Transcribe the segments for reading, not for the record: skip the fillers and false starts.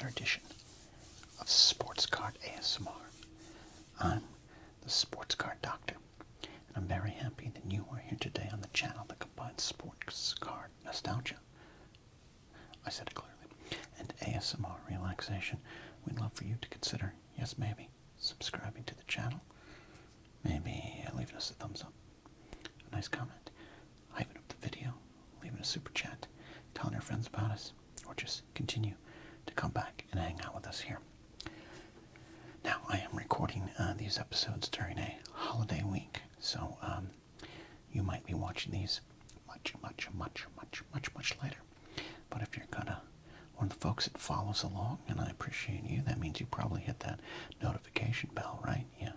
another edition of Sports Card ASMR. I'm the Sports Card Doctor, and I'm very happy that you are here today on the channel that combines sports card nostalgia, I said it clearly, and ASMR relaxation. We'd love for you to consider, yes maybe, subscribing to the channel, maybe leaving us a thumbs up, a nice comment, hyping up the video, leaving a super chat, telling your friends about us, or just continue to come back and hang out with us here. Now, I am recording these episodes during a holiday week, so you might be watching these much later. But if you're one of the folks that follows along, and I appreciate you, that means you probably hit that notification bell, right? Yeah.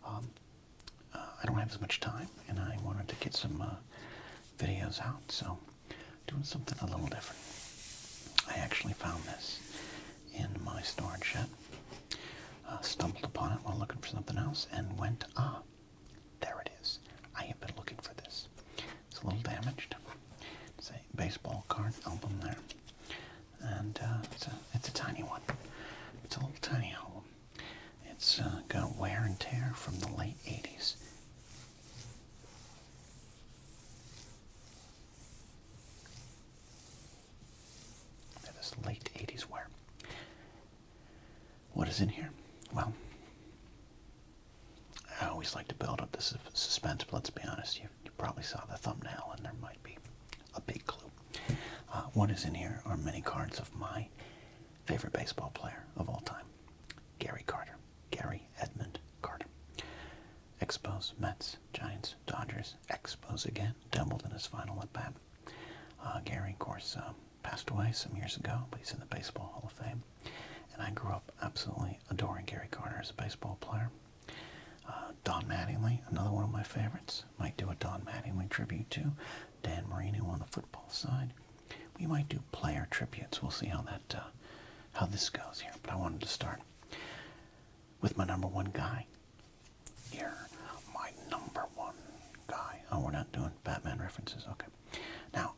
I don't have as much time, and I wanted to get some videos out, so doing something a little different. I actually found this in my storage shed, stumbled upon it while looking for something else, and went, there it is. I have been looking for this. It's a little damaged. It's a baseball card album there, and it's a tiny one. It's a little tiny album. It's got wear and tear from the late 80s. Late 80s wear. What is in here? Well, I always like to build up the suspense, but let's be honest, you probably saw the thumbnail and there might be a big clue. What is in here are many cards of my favorite baseball player of all time, Gary Edmund Carter. Expos, Mets, Giants, Dodgers, Expos again, doubled in his final at bat. Gary, of course, passed away some years ago, but he's in the Baseball Hall of Fame. And I grew up absolutely adoring Gary Carter as a baseball player. Don Mattingly, another one of my favorites. Might do a Don Mattingly tribute too. Dan Marino on the football side. We might do player tributes. We'll see how this goes here. But I wanted to start with my number one guy. Here, my number one guy. Oh, we're not doing Batman references. Okay. Now,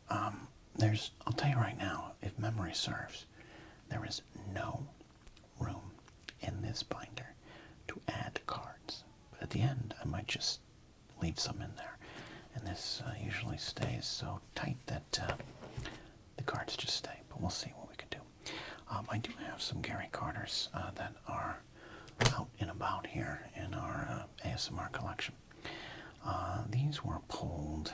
I'll tell you right now, if memory serves, there is no room in this binder to add cards. But at the end, I might just leave some in there. And this usually stays so tight that the cards just stay. But we'll see what we can do. I do have some Gary Carters that are out and about here in our ASMR collection. These were pulled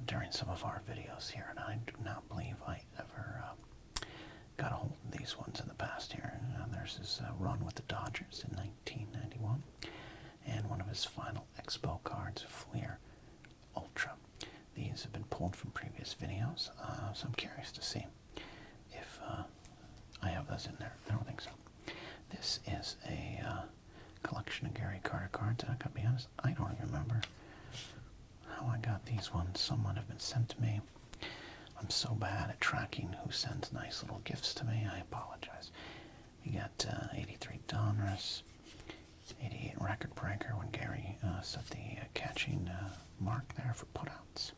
during some of our videos here, and I do not believe I ever got a hold of these ones in the past here. There's his run with the Dodgers in 1991, and one of his final Expo cards, Fleer Ultra. These have been pulled from previous videos, so I'm curious to see if I have those in there. I don't think so. This is a collection of Gary Carter cards, and I gotta be honest, I don't even remember how I got these ones. Some might have been sent to me. I'm so bad at tracking who sends nice little gifts to me. I apologize. We got 83 Donruss, 88 Record Breaker when Gary set the catching mark there for putouts.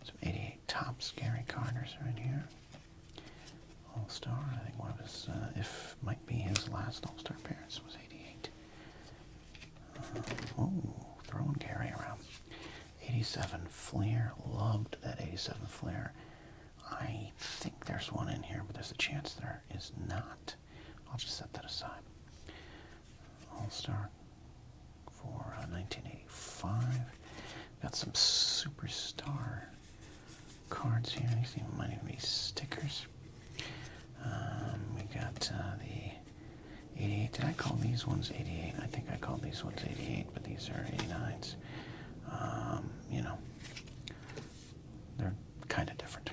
Some 88 Topps Gary Carters are in here. All-Star, I think one of his, if might be his last All-Star appearance was 88. Throwing Gary around. 87 Fleer, loved that 87 Fleer. I think there's one in here, but there's a chance there is not. I'll just set that aside. All-Star for 1985. Got some superstar cards here. These might even be stickers. We got the 88. Did I call these ones 88? I think I called these ones 88, but these are 89s. They're kind of different.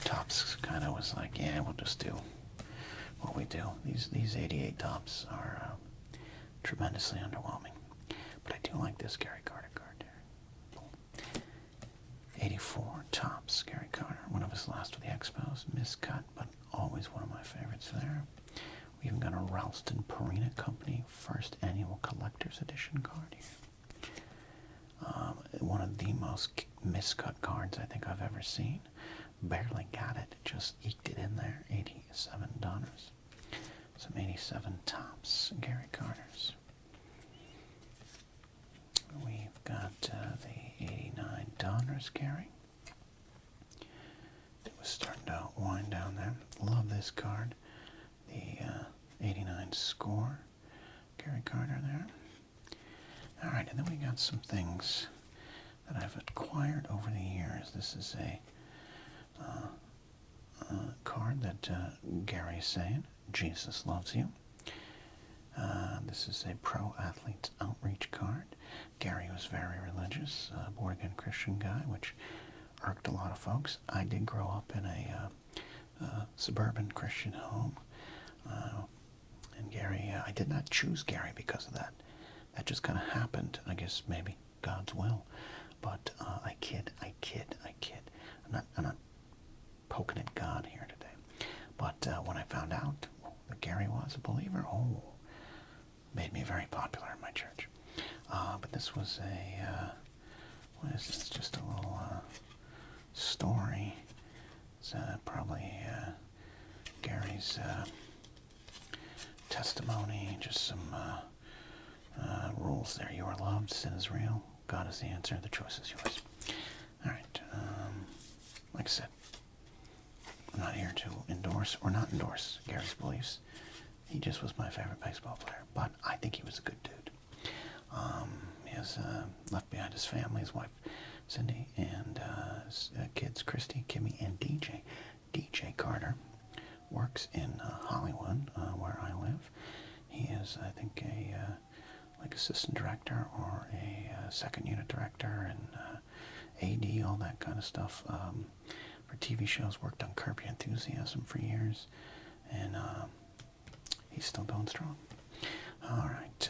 Topps kind of was like, yeah, we'll just do what we do. These 88 Topps are tremendously underwhelming. But I do like this Gary Carter card there. 84 Topps Gary Carter, one of his last with the Expos. Miscut, but always one of my favorites there. We even got a Ralston Purina Company first annual collector's edition card here. One of the most miscut cards I think I've ever seen. Barely got it. Just eked it in there. $87. Some 87 tops, Gary Carter's. We've got the $89 Gary. It was starting to wind down there. Love this card. The 89 score, Gary Carter there. All right, and then we got some things that I've acquired over the years. This is a card that Gary's saying, Jesus loves you. This is a pro athlete's outreach card. Gary was very religious, born-again Christian guy, which irked a lot of folks. I did grow up in a suburban Christian home. And Gary, I did not choose Gary because of that. That just kind of happened. I guess maybe God's will. But I kid. I'm not poking at God here today. But when I found out that Gary was a believer, made me very popular in my church. But this was what is this? Just a little story. It's probably Gary's testimony, just some rules there. You are loved, sin is real, God is the answer, the choice is yours. All right, like I said, I'm not here to endorse or not endorse Gary's beliefs. He just was my favorite baseball player, but I think he was a good dude. He has left behind his family, his wife Cindy, and his kids Christy, Kimmy, and DJ. DJ Carter works in Hollywood, where I live. He is, I think, a like assistant director or a second unit director and AD, all that kind of stuff for TV shows. Worked on Curb Your Enthusiasm for years, and he's still going strong. All right,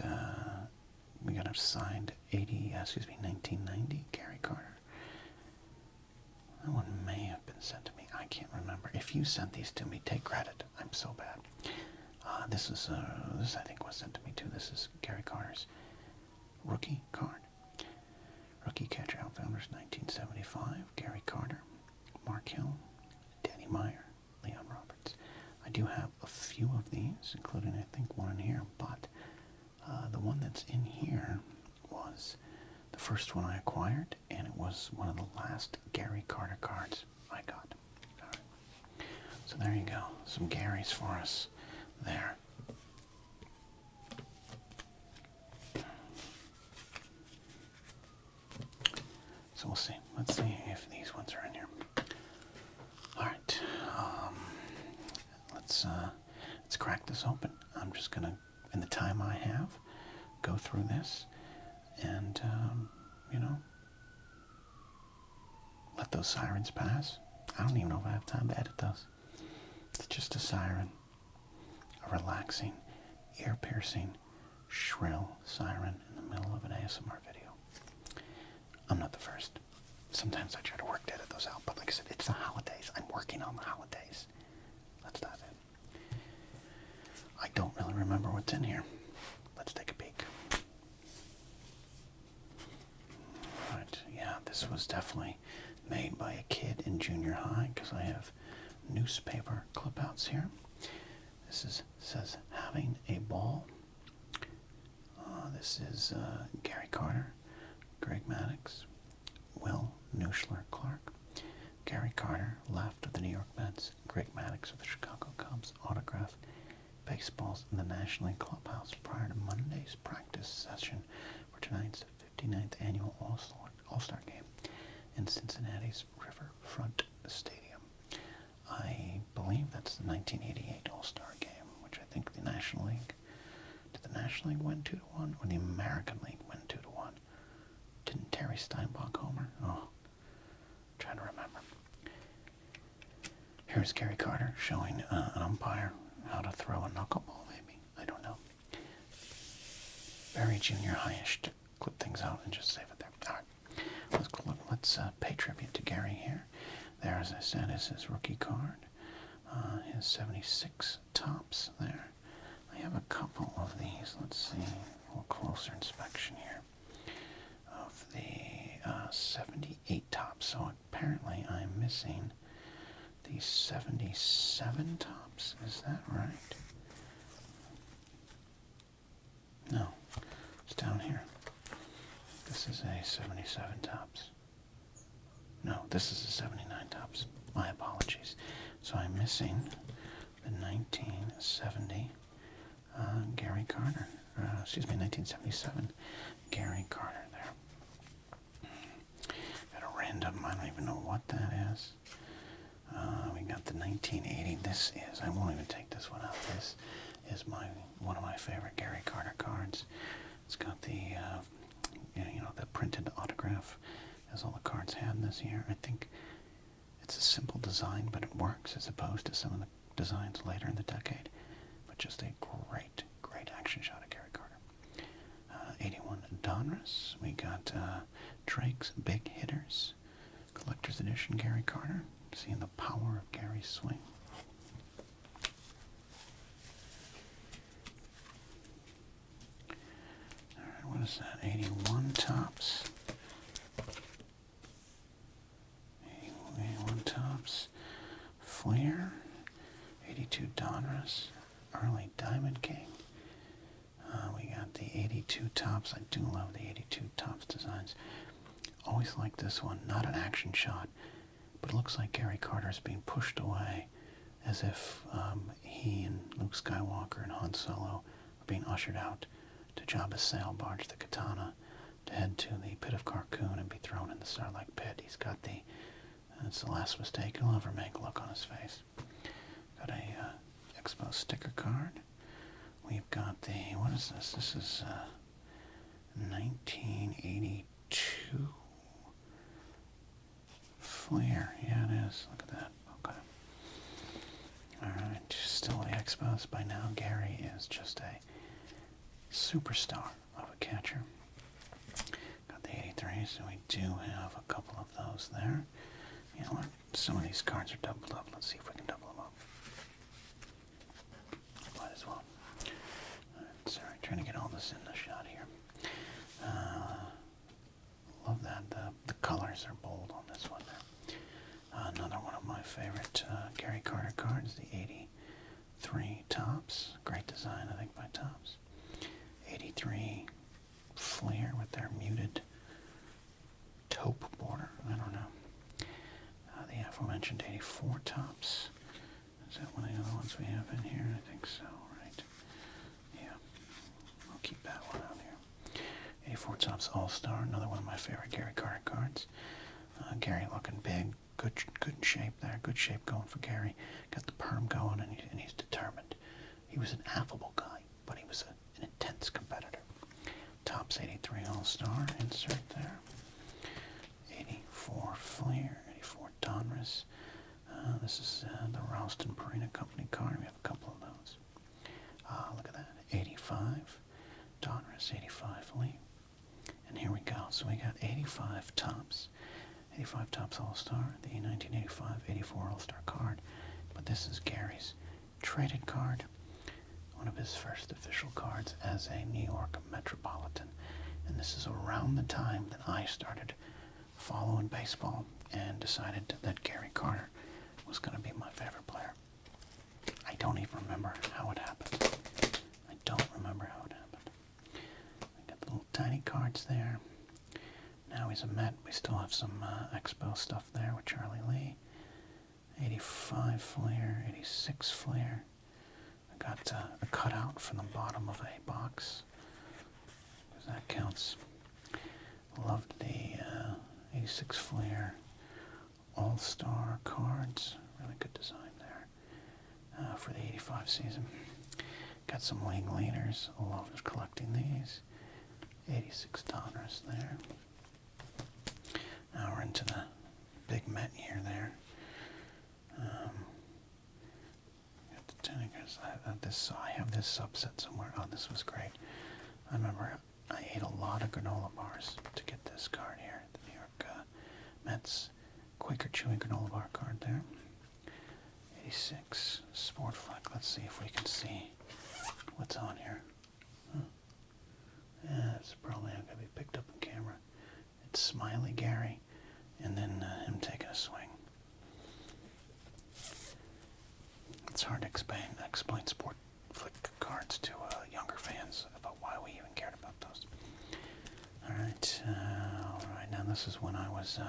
we got a signed 1990 Gary Carter. That one may have been sent to me. I can't remember. If you sent these to me, take credit. I'm so bad. This I think was sent to me too. This is Gary Carter's rookie card. Rookie catcher outfielders 1975. Gary Carter, Mark Hill, Danny Meyer, Leon Roberts. I do have a few of these, including I think one in here, but the one that's in here was the first one I acquired, and it was one of the last Gary Carter cards I got. All right. So there you go. Some Garys for us there. So we'll see. Let's see if these ones are in here. All right. Let's crack this open. I'm just gonna, in the time I have, go through this and let those sirens pass. I don't even know if I have time to edit those. It's just a siren, a relaxing, ear-piercing, shrill siren in the middle of an ASMR video. I'm not the first. Sometimes I try to work to edit those out, but like I said, it's the holidays. I'm working on the holidays. Let's dive in. I don't really remember what's in here. Let's take a peek. Right, yeah, this was definitely made by a kid in junior high, because I have newspaper clip-outs here. This says having a ball. This is Gary Carter, Greg Maddux, Will Nuschler Clark, Gary Carter, left of the New York Mets, Greg Maddux of the Chicago Cubs, autographed baseballs in the National League clubhouse prior to Monday's practice session for tonight's 59th annual All-Star game in Cincinnati's Riverfront Stadium. I believe that's the 1988 All-Star game, which I think the National League, did the National League win 2-1 or the American League win 2-1? Didn't Terry Steinbach homer? Oh, trying to remember. Here's Gary Carter showing an umpire how to throw a knuckleball, maybe. I don't know. Very junior high-ish to clip things out and just save it there. All right. Let's pay tribute to Gary here. There, as I said, is his rookie card. His 76 tops there. I have a couple of these. Let's see. A little closer inspection here of the 78 tops. So apparently I'm missing the 77 tops. Is that right? No, it's down here. This is a 77 tops. No, this is a 79 tops. My apologies. So I'm missing the 1970 Gary Carter. Excuse me, 1977 Gary Carter there. Got a random, I don't even know what that is. We got the 1980. This is, I won't even take this one out. This is one of my favorite Gary Carter cards. It's got the, the printed autograph, as all the cards had this year. I think it's a simple design, but it works as opposed to some of the designs later in the decade. But just a great, great action shot of Gary Carter. 81 Donruss. We got Drake's Big Hitters, Collector's Edition Gary Carter. Seeing the power of Gary's swing. All right, what is that? 81 tops. 81 tops. Flair. 82 Donruss. Early Diamond King. We got the 82 tops. I do love the 82 tops designs. Always like this one. Not an action shot, but it looks like Gary Carter is being pushed away, as if he and Luke Skywalker and Han Solo are being ushered out to Jabba's sail barge, the Katana, to head to the Pit of Carkoon and be thrown in the Sarlacc pit. He's got the, it's the last mistake he'll ever make look on his face. Got a Expo sticker card. We've got the, what is this? This is 1982 Flair. Yeah, it is. Look at that. Okay. Alright, still the Expos. By now, Gary is just a superstar of a catcher. Got the 83, so we do have a couple of those there. You know what? Some of these cards are doubled up. Let's see if we can double them up. Might as well. Sorry, trying to get all this in the shot here. Love that. The colors are bold on this one there. Another one of my favorite Gary Carter cards, the 83 Tops. Great design, I think, by Tops. 83 Flair with their muted taupe border. I don't know. The aforementioned 84 Tops. Is that one of the other ones we have in here? I think so, right? Yeah. I'll keep that one out here. 84 Tops All-Star, another one of my favorite Gary Carter cards. Gary looking big, good shape there, good shape going for Gary. Got the perm going, and he's determined. He was an affable guy, but he was an intense competitor. Tops 83 All-Star, insert there. 84 Flair, 84 Donruss. This is the Ralston Purina Company card. We have a couple of those. Look at that. 85 Donruss, 85 Lee. And here we go. So we got 85 Tops. 85 Tops All-Star, the 1985-84 All-Star card. But this is Gary's traded card. One of his first official cards as a New York Metropolitan. And this is around the time that I started following baseball and decided that Gary Carter was going to be my favorite player. I don't even remember how it happened. I don't remember how it happened. We got the little tiny cards there. Now he's a Met. We still have some Expo stuff there with Charlie Lee. 85 Flair, 86 Flair. I got a cutout from the bottom of a box, because that counts. Loved the 86 Flair All-Star cards. Really good design there for the 85 season. Got some league leaders. Loved collecting these. 86 Donruss there. Now we're into the big Met year there. Got the Tingles. I have this subset somewhere. Oh, this was great. I remember I ate a lot of granola bars to get this card here. The New York Mets Quaker Chewy granola bar card there. 86 Sport Fleck. Let's see if we can see what's on here. Yeah, it's probably not going to be picked up on camera. It's Smiley Gary, and then him taking a swing. hard to explain sport flick cards to younger fans about why we even cared about those. All right, now this is when I was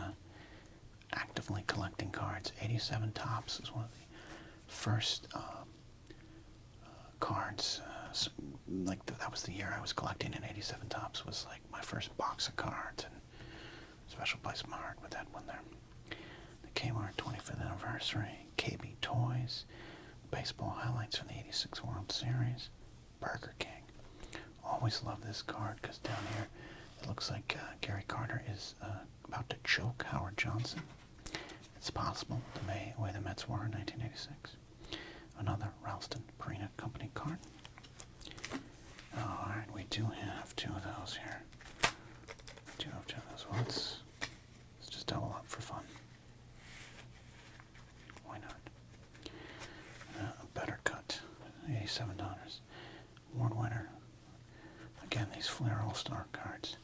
actively collecting cards. 87 Tops was one of the first cards. That was the year I was collecting, and 87 Tops was like my first box of cards, and special place in my heart with that one there. The Kmart 25th anniversary, KB Toys, baseball highlights from the 86 World Series, Burger King. Always love this card because down here it looks like Gary Carter is about to choke Howard Johnson. It's possible the way the Mets were in 1986. Another Ralston Purina Company card. Alright, we do have two of those here. We do have two of those. Well, let's just double up for fun. Why not? A better cut. $87. Award winner. Again, these Flair All-Star cards.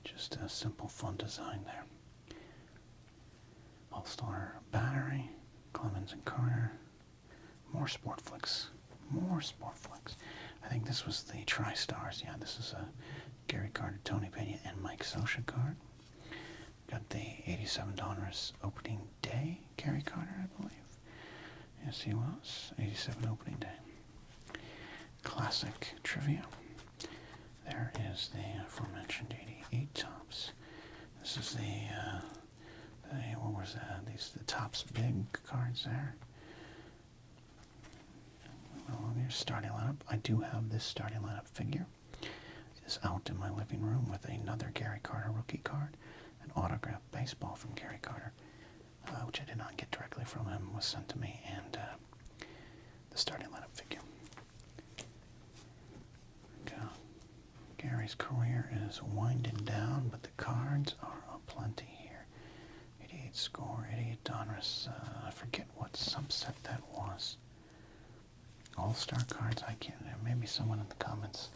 Just a simple, fun design there. All-Star Battery. Clemens and Carter. More Sport Flicks. More Sport Flicks. I think this was the Tri-Stars. Yeah, this is a Gary Carter, Tony Pena, and Mike Scioscia card. Got the $87 opening day Gary Carter, I believe. Yes, he was. 87 opening day. Classic trivia. There is the aforementioned 88 Tops. This is what was that? The Tops big cards there. Well, here's starting lineup. I do have this starting lineup figure. It is out in my living room with another Gary Carter rookie card. An autographed baseball from Gary Carter, which I did not get directly from him, was sent to me, and the starting lineup figure. Gary's career is winding down, but the cards are aplenty here. 88 score, 88 Donruss. I forget what subset that was. All-Star cards, I can't. Maybe someone in the comments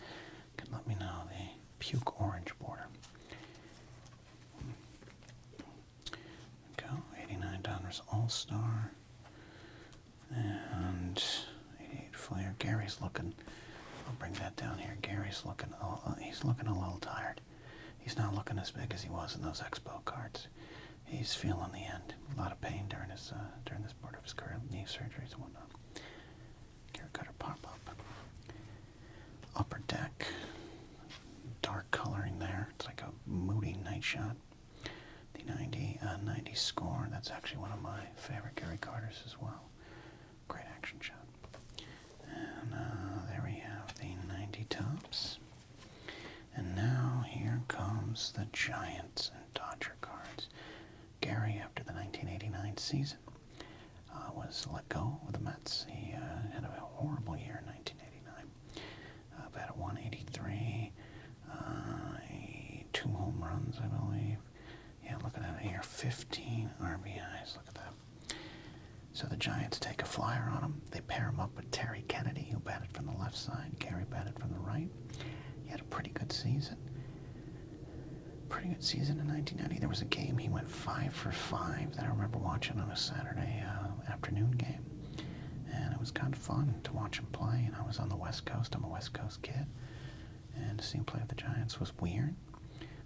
can let me know. The puke orange border. Go, 89 Donruss All-Star. And 88 Flair. Gary's looking, I'll bring that down here. Gary's looking, he's looking a little tired. He's not looking as big as he was in those Expo cards. He's feeling the end. A lot of pain during this part of his career, knee surgeries and whatnot. Gary Carter pop-up. Upper Deck. Dark coloring there. It's like a moody night shot. The 90 score. That's actually one of my favorite Gary Carters as well. Great action shot. And there we have the 90 Tops. And now here comes the Giants and Dodger cards. Gary, after the 1989 season, was let go of the Mets. He had a horrible year in 1989. Batted 183, 2 home runs, I believe. Yeah, looking at it here, 15 RBIs. Look at that. So the Giants take a flyer on him. They pair him up with Terry Kennedy, who batted from the left side. Gary batted from the right. He had a pretty good season. Pretty good season in 1990. There was a game he went 5 for 5 that I remember watching on a Saturday afternoon game. And it was kind of fun to watch him play. And I was on the West Coast. I'm a West Coast kid. And to see him play with the Giants was weird.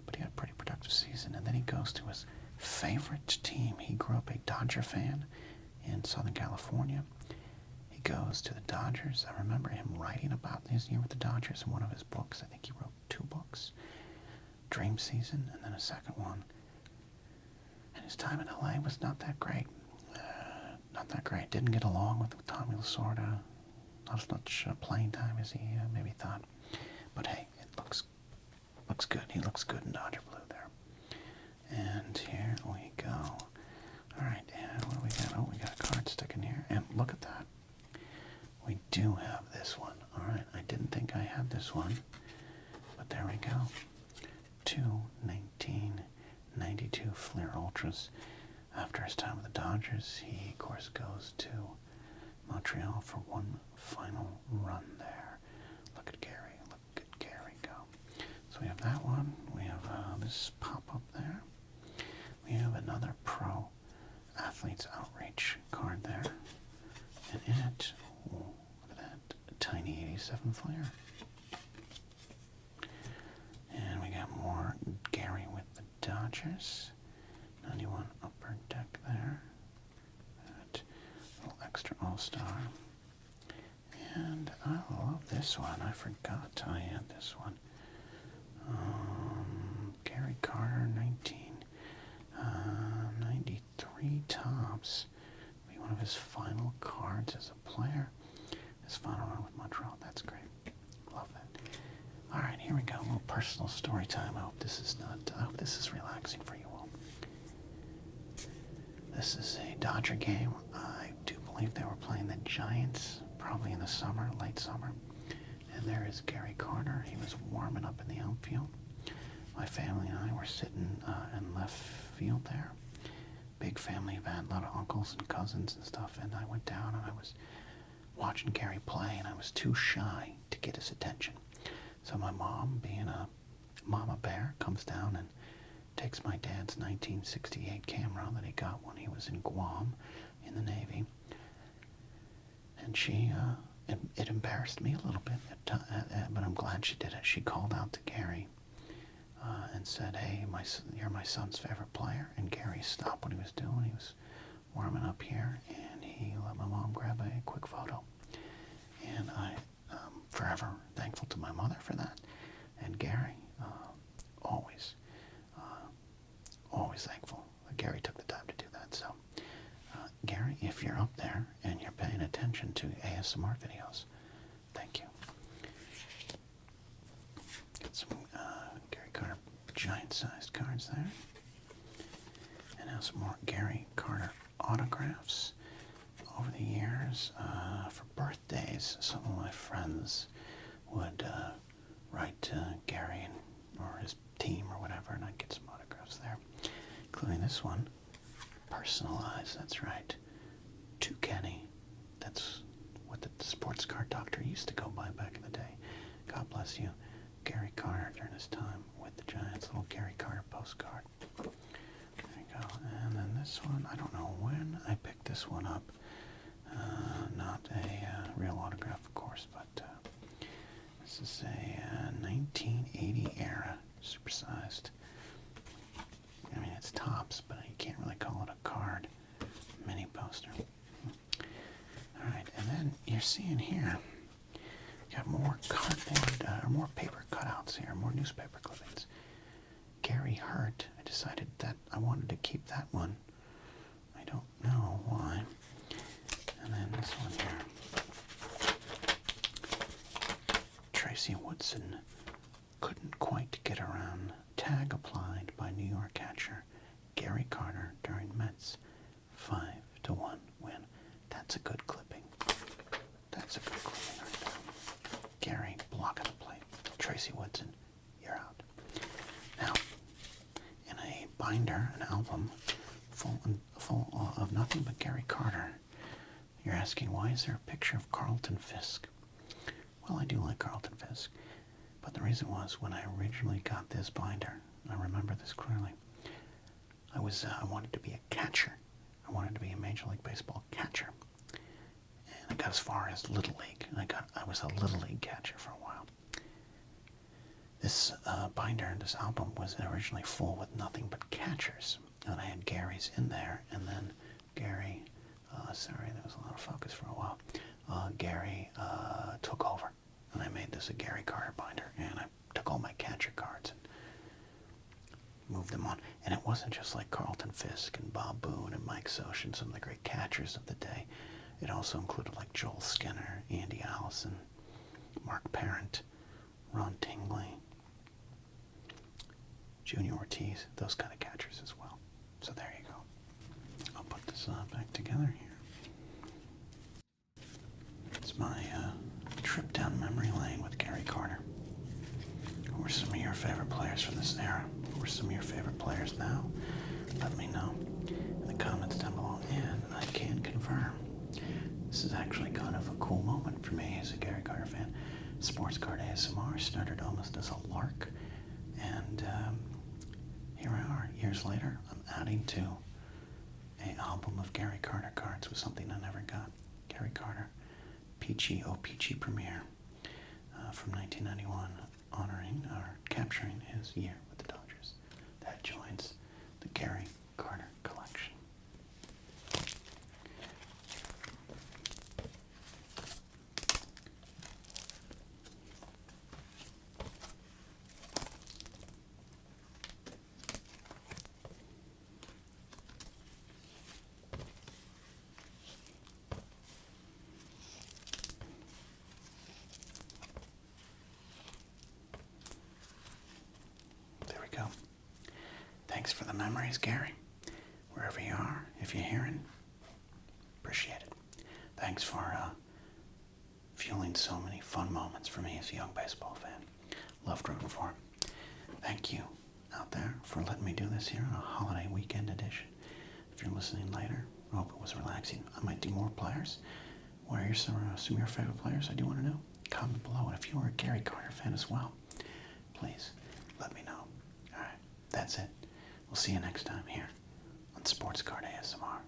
But he had a pretty productive season. And then he goes to his favorite team. He grew up a Dodger fan in Southern California. He goes to the Dodgers. I remember him writing about his year with the Dodgers in one of his books. I think he wrote 2 books. Dream Season, and then a second one. And his time in LA was not that great. Not that great. Didn't get along with Tommy Lasorda. Not as much playing time as he maybe thought. But hey, it looks good. He looks good in Dodger blue there. And here we go. All right, and what do we got? Oh, we got a card sticking here. And look at that. We do have this one. All right, I didn't think I had this one. But there we go. 2 1992 Flair Ultras. After his time with the Dodgers, he, of course, goes to Montreal for one final run there. Look at Gary. Look at Gary go. So we have that one. We have this pop-up there. We have another Pro Athletes Outreach card there. And in it, ooh, look at that, a tiny 87 flare. And we got more Gary with the Dodgers. 91 upper deck there. That little extra all-star. And I love this one. I forgot I had this one. Gary Carter, 1993 Topps. Be one of his final cards as a player. His final run with Montreal. That's great. Love that. All right, here we go. A little personal story time. I hope this is relaxing for you all. This is a Dodger game. I do believe they were playing the Giants, probably in the summer, late summer. And there is Gary Carter. He was warming up in the outfield. My family and I were sitting in left field there. Big family event, a lot of uncles and cousins and stuff. And I went down and I was watching Gary play, and I was too shy to get his attention. So my mom, being a mama bear, comes down and takes my dad's 1968 camera that he got when he was in Guam in the Navy. And she, it embarrassed me a little bit, but I'm glad she did it. She called out to Gary and said, "Hey, you're my son's favorite player." And Gary stopped what he was doing. He was warming up here, and he let my mom grab a quick photo. And I'm forever thankful to my mother for that. And Gary, always thankful that Gary took the time to do that. So, Gary, if you're up there and you're paying attention to ASMR videos, thank you. Got some Gary Carter giant-sized cards there. And now some more Gary Carter autographs. Over the years, for birthdays, some of my friends would write to Gary or his team or whatever, and I'd get some autographs there, including this one, personalized. That's right, to Kenny. That's what the sports card doctor used to go by back in the day. God bless you, Gary Carter, during his time with the Giants. Little Gary Carter postcard. There you go. And then this one, I don't know when I picked this one up. Not a real autograph, of course, but this is a 1980 era supersized. I mean, it's Topps, but you can't really call it a card. Mini poster. All right, and then you're seeing here, you got more cardboard, or more paper cutouts here, more newspaper clippings. Gary Hurt. I decided that I wanted to keep that one. I don't know why. And then this one here. Tracy Woodson couldn't quite get around. Tag applied by New York catcher Gary Carter during Mets 5-1 win. That's a good clipping. That's a good clipping right there. Gary blocking the plate. Tracy Woodson, you're out. Now, in a binder, an album full of nothing but Gary Carter, you're asking, why is there a picture of Carlton Fisk? Well, I do like Carlton Fisk, but the reason was when I originally got this binder, I remember this clearly, I wanted to be a catcher. I wanted to be a Major League Baseball catcher. And I got as far as Little League. I was a Little League catcher for a while. This binder, this album, was originally full with nothing but catchers. And I had Gary's in there, and then Gary... sorry, there was a lot of focus for a while. Gary took over, and I made this a Gary Carter binder, and I took all my catcher cards and moved them on. And it wasn't just like Carlton Fisk and Bob Boone and Mike Soch and some of the great catchers of the day. It also included like Joel Skinner, Andy Allison, Mark Parent, Ron Tingley, Junior Ortiz, those kind of catchers as well. So there you go. I'll put this back together here. It's my trip down memory lane with Gary Carter. Who are some of your favorite players from this era? Who are some of your favorite players now? Let me know in the comments down below. And I can confirm, this is actually kind of a cool moment for me as a Gary Carter fan. Sports Card ASMR started almost as a lark. And here I are, years later, I'm adding to an album of Gary Carter cards with something I never got. Gary Carter. peachy, oh peachy premiere from 1991, honoring or capturing his year with the Dodgers. That joins the Gary Carter collection. There we go. Thanks for the memories, Gary. Wherever you are, if you're hearing, appreciate it. Thanks for fueling so many fun moments for me as a young baseball fan. Loved rooting for him. Thank you out there for letting me do this here on a holiday weekend edition. If you're listening later, I hope it was relaxing. I might do more players. What are some of your favorite players? I do want to know. Comment below. And if you are a Gary Carter fan as well, please let me know. All right, that's it. We'll see you next time here on Sports Card ASMR.